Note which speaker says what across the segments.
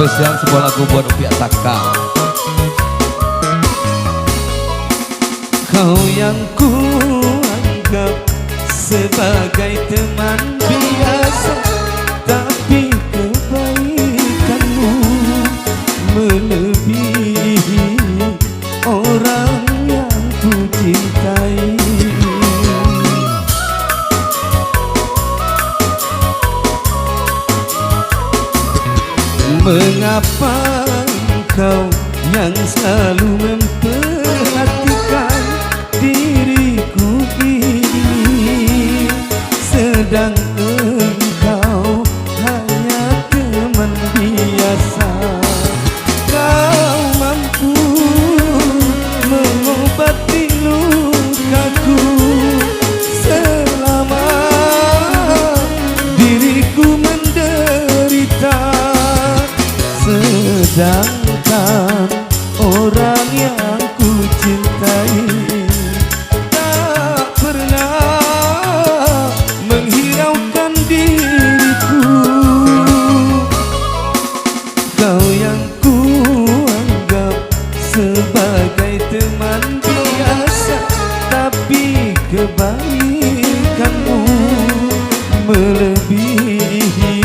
Speaker 1: spesial sebuah lagu buat Upia Taka.
Speaker 2: Kau yang ku anggap sebagai teman biasa, tapi kebaikanmu melebihi orang yang ku cintai. Mengapa engkau yang selalu memperhatikan diriku ini, sedang engkau hanya teman biasa? Kau mampu mengobati lukaku selama diriku menderita, sedangkan orang yang ku cintai tak pernah menghiraukan diriku. Kau yang ku anggap sebagai teman biasa, tapi kebaikanmu melebihi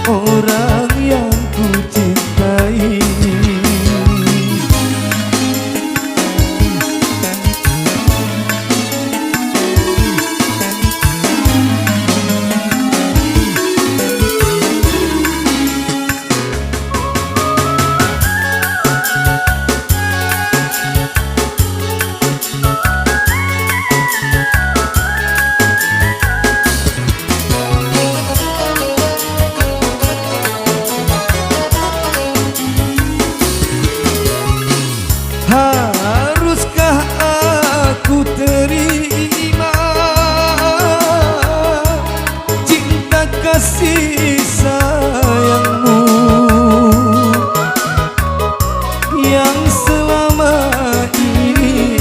Speaker 2: orang yang ku cintai. Haruskah aku terima cinta kasih sayangmu yang selama ini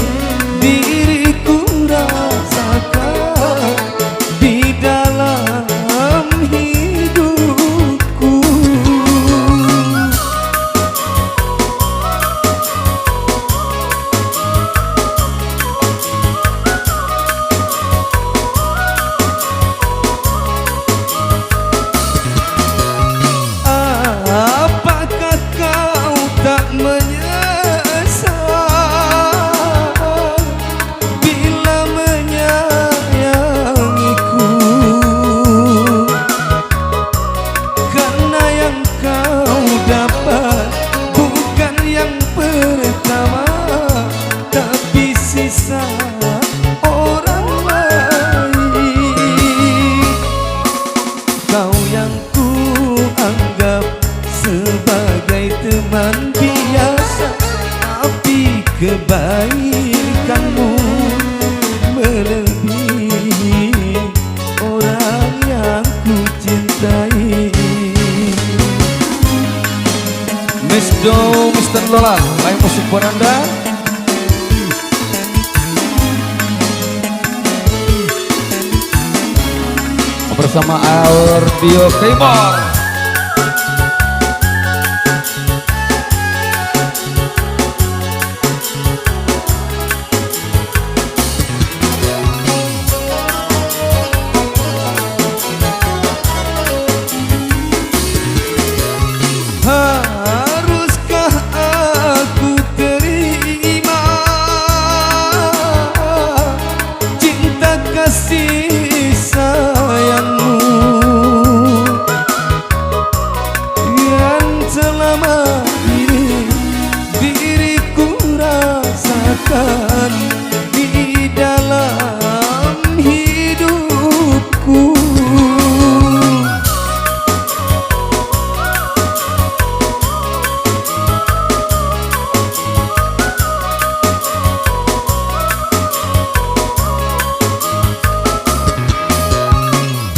Speaker 2: diriku rasakan di dalam hidupku? Apakah kau tak menyesal bila menyayangiku? Karena yang kau dapat bukan yang pertama, tapi sisa orang lain. Kau yang ku anggap sebagai teman biasa, tapi kebaikanmu melebihi orang yang ku cintai.
Speaker 1: Miss Do, Mr. Lola, lain musik buat Anda. Bersama Audio Keyboard.
Speaker 2: Haruskah aku terima cinta kasih sayangmu yang selama ini diriku rasakan di dalam hidupku?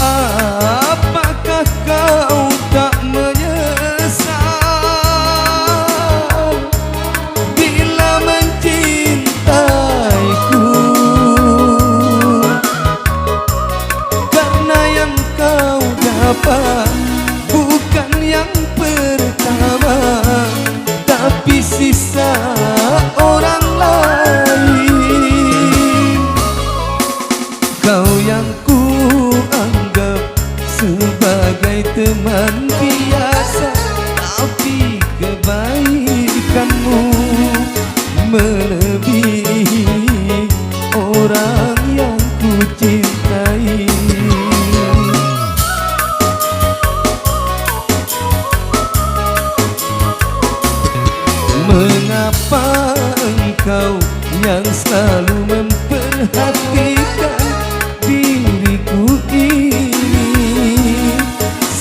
Speaker 2: Apakah kau tak menyesal bila mencintaiku? Karena yang kau dapat bukan yang pertama, teman biasa, tapi kebaikanmu melebihi orang yang ku cintai. Mengapa engkau yang selalu memperhatikan diriku ini,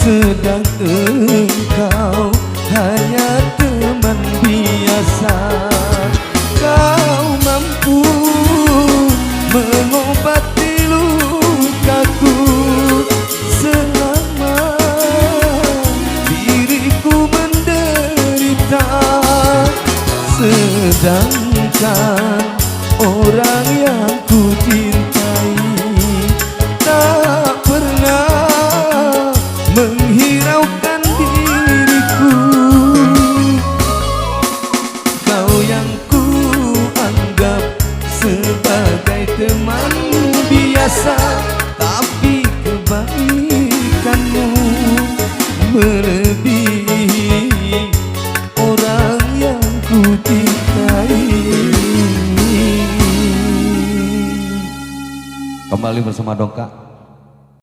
Speaker 2: sedang engkau hanya teman biasa? Kau mampu mengobati lukaku selama diriku menderita, sedangkan orang yang ku cintai tak pernah menghiraukan diriku. Kau yang ku anggap sebagai teman biasa, tapi kebaikanmu melebihi orang yang ku cintai.
Speaker 1: Kembali bersama Dongka.